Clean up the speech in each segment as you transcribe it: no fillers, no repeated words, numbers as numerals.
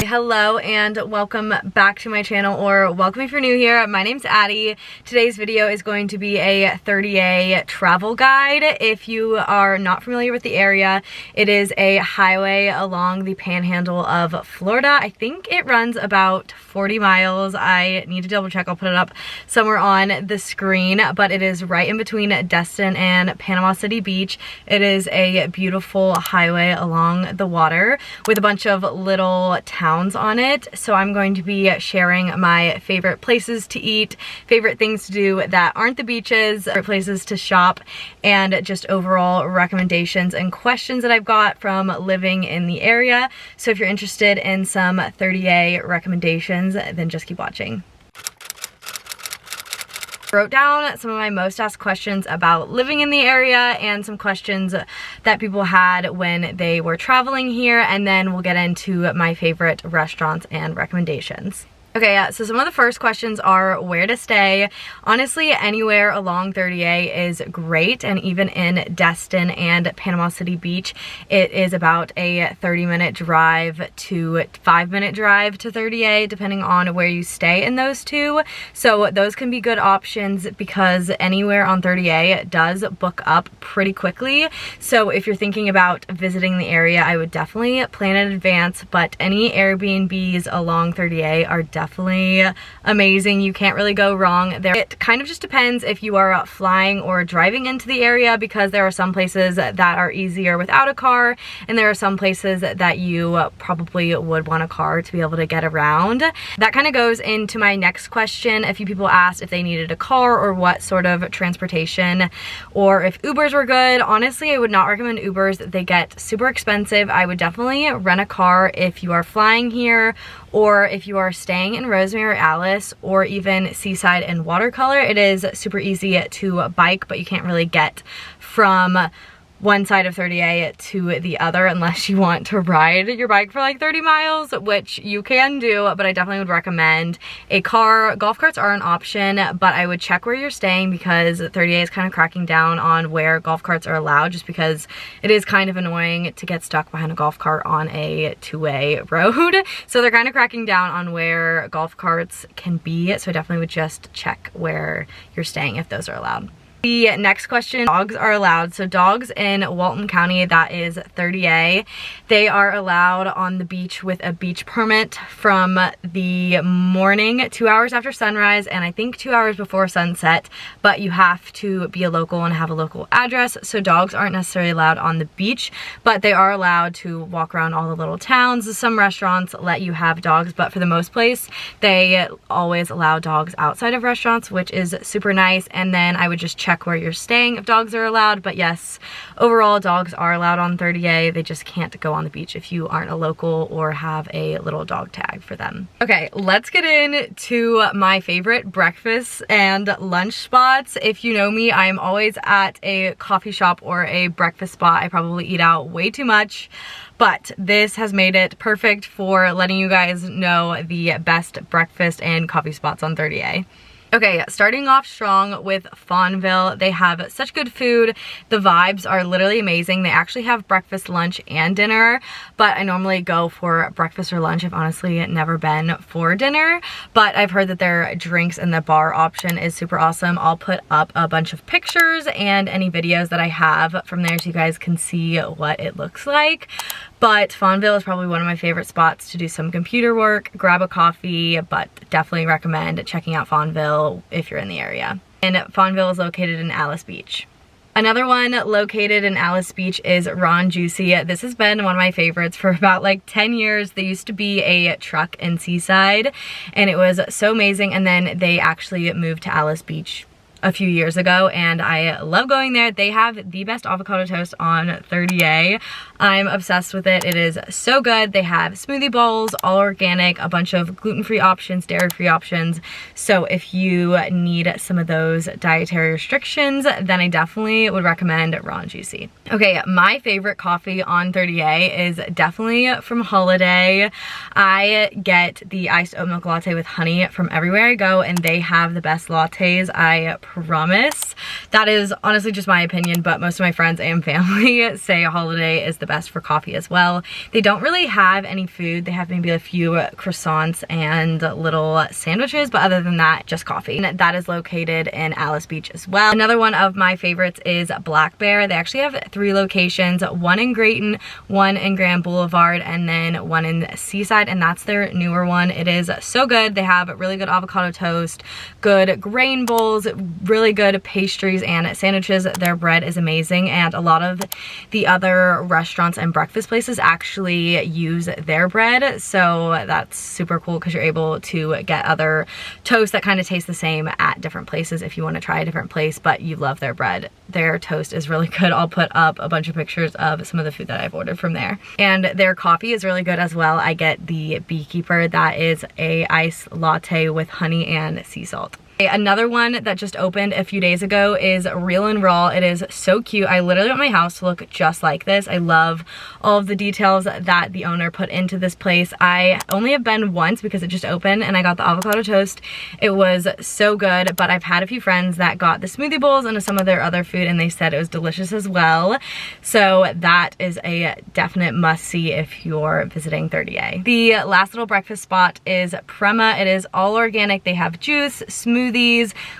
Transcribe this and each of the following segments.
Hello and welcome back to my channel, or welcome if you're new here. My name's Addie. Today's video is going to be a 30A travel guide. If you are not familiar with the area, it is a highway along the panhandle of Florida. I think it runs about 40 miles. I need to double check. I'll put it up somewhere on the screen, but it is right in between Destin and Panama City Beach. It is a beautiful highway along the water with a bunch of little towns on it. So I'm going to be sharing my favorite places to eat, favorite things to do that aren't the beaches, favorite places to shop, and just overall recommendations and questions that I've got from living in the area. So if you're interested in some 30A recommendations, then just keep watching. Wrote down some of my most asked questions about living in the area and some questions that people had when they were traveling here, and then we'll get into my favorite restaurants and recommendations. Okay, so some of the first questions are where to stay. Honestly, anywhere along 30A is great, and even in Destin and Panama City Beach, it is about a 30-minute drive to 5-minute drive to 30A, depending on where you stay in those two. So those can be good options because anywhere on 30A does book up pretty quickly. So if you're thinking about visiting the area, I would definitely plan in advance, but any Airbnbs along 30A are definitely amazing. You can't really go wrong there. It kind of just depends if you are flying or driving into the area, because there are some places that are easier without a car, and there are some places that you probably would want a car to be able to get around. That kind of goes into my next question. A few people asked if they needed a car or what sort of transportation, or if Ubers were good. Honestly, I would not recommend Ubers. They get super expensive. I would definitely rent a car if you are flying here, or if you are staying in Rosemary or Alice, or even Seaside and Watercolor. It is super easy to bike, but you can't really get from one side of 30A to the other unless you want to ride your bike for like 30 miles, which you can do, but I definitely would recommend a car. Golf carts are an option, but I would check where you're staying, because 30A is kind of cracking down on where golf carts are allowed, just because it is kind of annoying to get stuck behind a golf cart on a two-way road. So they're kind of cracking down on where golf carts can be, so I definitely would just check where you're staying if those are allowed. The next question, dogs are allowed. So dogs in Walton County, that is 30A, they are allowed on the beach with a beach permit from the morning, 2 hours after sunrise, and I think 2 hours before sunset, but you have to be a local and have a local address. So dogs aren't necessarily allowed on the beach, but they are allowed to walk around all the little towns. Some restaurants let you have dogs, but for the most place, they always allow dogs outside of restaurants, which is super nice. And then I would just check where you're staying if dogs are allowed, but yes, overall dogs are allowed on 30A. They just can't go on the beach if you aren't a local or have a little dog tag for them. Okay, let's get into my favorite breakfast and lunch spots. If you know me, I'm always at a coffee shop or a breakfast spot. I probably eat out way too much, but this has made it perfect for letting you guys know the best breakfast and coffee spots on 30A. Okay, starting off strong with Fonville. They have such good food. The vibes are literally amazing. They actually have breakfast, lunch, and dinner, but I normally go for breakfast or lunch. I've honestly never been for dinner, but I've heard that their drinks and the bar option is super awesome. I'll put up a bunch of pictures and any videos that I have from there so you guys can see what it looks like. But Fonville is probably one of my favorite spots to do some computer work, grab a coffee, but definitely recommend checking out Fonville if you're in the area. And Fonville is located in Alice Beach. Another one located in Alice Beach is Raw and Juicy. This has been one of my favorites for about like 10 years. They used to be a truck in Seaside, and it was so amazing. And then they actually moved to Alice Beach a few years ago, and I love going there. They have the best avocado toast on 30A. I'm obsessed with it. It is so good. They have smoothie bowls, all organic, a bunch of gluten-free options, dairy-free options. So if you need some of those dietary restrictions, then I definitely would recommend Raw and Juicy. Okay, my favorite coffee on 30A is definitely from Holiday. I get the iced oat milk latte with honey from everywhere I go, and they have the best lattes. I promise. That is honestly just my opinion, but most of my friends and family say Holiday is the best for coffee as well. They don't really have any food. They have maybe a few croissants and little sandwiches, but other than that, just coffee. And that is located in Alice Beach as well. Another one of my favorites is Black Bear. They actually have 3 locations, one in Grayton, one in Grand Boulevard, and then one in Seaside, and that's their newer one. It is so good. They have really good avocado toast, good grain bowls, really good pastries and sandwiches. Their bread is amazing, and a lot of the other restaurants and breakfast places actually use their bread, so that's super cool because you're able to get other toast that kind of taste the same at different places if you want to try a different place but you love their bread. Their toast is really good. I'll put up a bunch of pictures of some of the food that I've ordered from there. And their coffee is really good as well. I get the Beekeeper. That is a iced latte with honey and sea salt. Another one that just opened a few days ago is Real and Raw. It is so cute. I literally want my house to look just like this. I love all of the details that the owner put into this place. I only have been once because it just opened and I got the avocado toast. It was so good, but I've had a few friends that got the smoothie bowls and some of their other food and they said it was delicious as well. So that is a definite must-see if you're visiting 30A. The last little breakfast spot is Prema. It is all organic. They have juice, smoothies,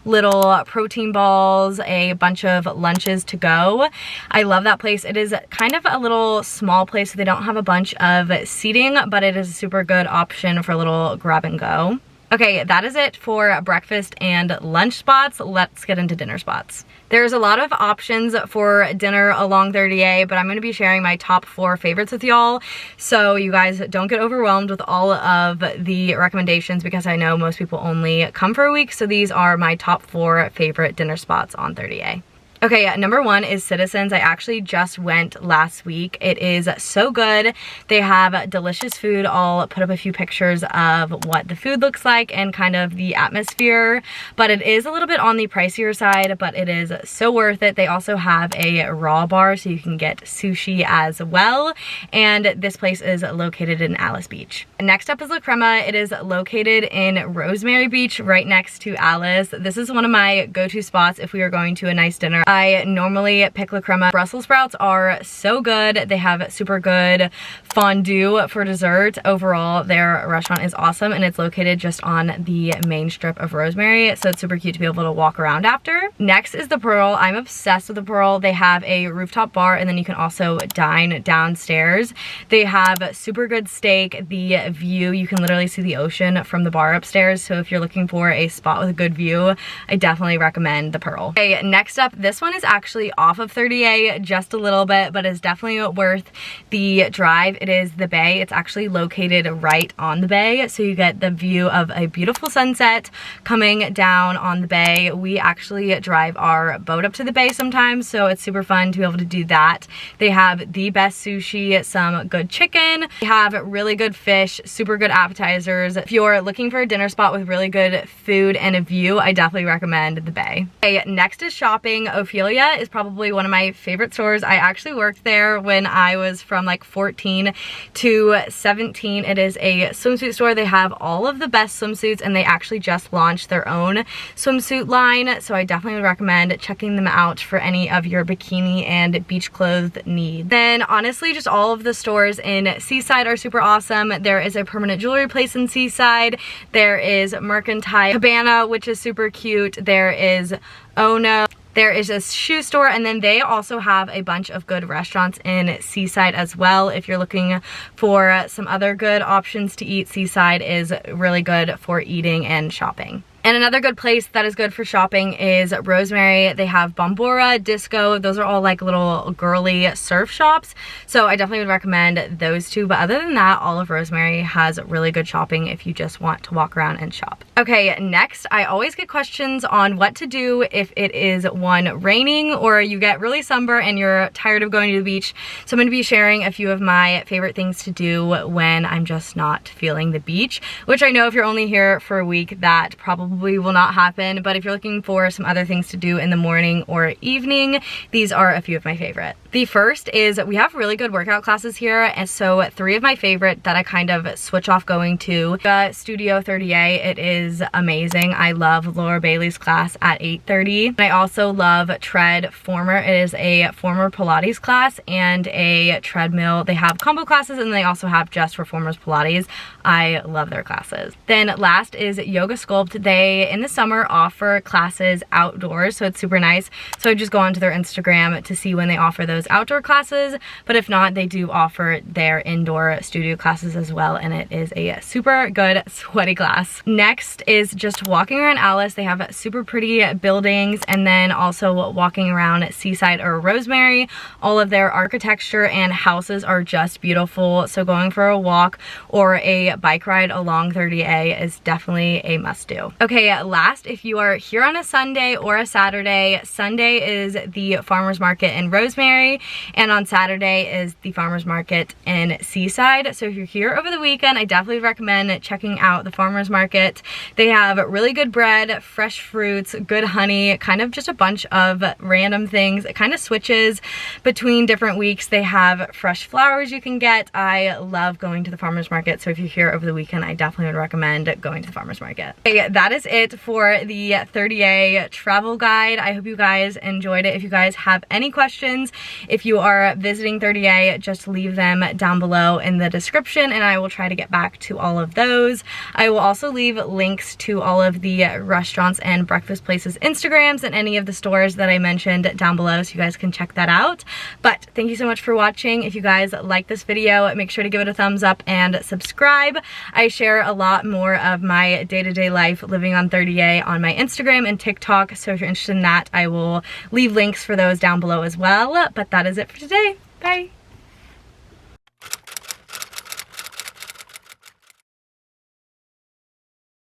little protein balls, a bunch of lunches to go. I love that place. It is kind of a little small place, so they don't have a bunch of seating, but it is a super good option for a little grab and go. Okay, that is it for breakfast and lunch spots. Let's get into dinner spots. There's a lot of options for dinner along 30A, but I'm going to be sharing my top 4 favorites with y'all, so you guys don't get overwhelmed with all of the recommendations because I know most people only come for a week, so these are my top 4 favorite dinner spots on 30A. Okay, number 1 is Citizens. I actually just went last week. It is so good. They have delicious food. I'll put up a few pictures of what the food looks like and kind of the atmosphere, but it is a little bit on the pricier side, but it is so worth it. They also have a raw bar, so you can get sushi as well, and this place is located in Alice Beach. Next up is La Crema. It is located in Rosemary Beach, right next to Alice. This is one of my go-to spots if we are going to a nice dinner. I normally pick La Crema. Brussels sprouts are so good. They have super good fondue for dessert. Overall, their restaurant is awesome, and it's located just on the main strip of Rosemary, so it's super cute to be able to walk around after. Next is the Pearl. I'm obsessed with the Pearl. They have a rooftop bar, and then you can also dine downstairs. They have super good steak. The view, you can literally see the ocean from the bar upstairs, so if you're looking for a spot with a good view, I definitely recommend the Pearl. Okay, next up, this one is actually off of 30A just a little bit, but is definitely worth the drive. It is the Bay. It's actually located right on the bay, so you get the view of a beautiful sunset coming down on the bay. We actually drive our boat up to the bay sometimes, so it's super fun to be able to do that. They have the best sushi, some good chicken. They have really good fish, super good appetizers. If you're looking for a dinner spot with really good food and a view, I definitely recommend the Bay. Okay, next is shopping. Ophelia is probably one of my favorite stores. I actually worked there when I was from like 14 to 17. It is a swimsuit store. They have all of the best swimsuits, and they actually just launched their own swimsuit line, so I definitely would recommend checking them out for any of your bikini and beach clothes needs. Then honestly, just all of the stores in Seaside are super awesome. There is a permanent jewelry place in Seaside. There is Mercantile Cabana, which is super cute. There is Ono. There is a shoe store, and then they also have a bunch of good restaurants in Seaside as well. If you're looking for some other good options to eat, Seaside is really good for eating and shopping. And another good place that is good for shopping is Rosemary. They have Bombora, Disco. Those are all like little girly surf shops, so I definitely would recommend those two. But other than that, all of Rosemary has really good shopping if you just want to walk around and shop. Okay, next, I always get questions on what to do if it is raining or you get really sunburned and you're tired of going to the beach. So I'm going to be sharing a few of my favorite things to do when I'm just not feeling the beach, which I know if you're only here for a week, that probably will not happen, but if you're looking for some other things to do in the morning or evening, these are a few of my favorite. The first is we have really good workout classes here, and so 3 of my favorite that I kind of switch off going to. Studio 30A, it is amazing. I love Laura Bailey's class at 8:30. I also love Tread Former. It is a former Pilates class and a treadmill. They have combo classes and they also have just reformers Pilates. I love their classes. Then last is Yoga Sculpt. They in the summer offer classes outdoors, so it's super nice. So I just go onto their Instagram to see when they offer those outdoor classes, but if not, they do offer their indoor studio classes as well, and it is a super good sweaty class. Next is just walking around Alice. They have super pretty buildings, and then also walking around Seaside or Rosemary. All of their architecture and houses are just beautiful, so going for a walk or a bike ride along 30A is definitely a must-do. Okay, last, if you are here on a Sunday or a Saturday, Sunday is the farmers market in Rosemary, and on Saturday is the farmers market in Seaside. So if you're here over the weekend, I definitely recommend checking out the farmers market. They have really good bread, fresh fruits, good honey, kind of just a bunch of random things. It kind of switches between different weeks. They have fresh flowers you can get. I love going to the farmers market, so if you're here over the weekend, I definitely would recommend going to the farmers market. Okay, that is it for the 30A travel guide. I hope you guys enjoyed it. If you guys have any questions, if you are visiting 30A, just leave them down below in the description and I will try to get back to all of those. I will also leave links to all of the restaurants and breakfast places Instagrams and any of the stores that I mentioned down below, so you guys can check that out. But thank you so much for watching. If you guys like this video, make sure to give it a thumbs up and subscribe. I share a lot more of my day-to-day life living on 30A on my Instagram and TikTok, so if you're interested in that, I will leave links for those down below as well. But that is it for today. Bye!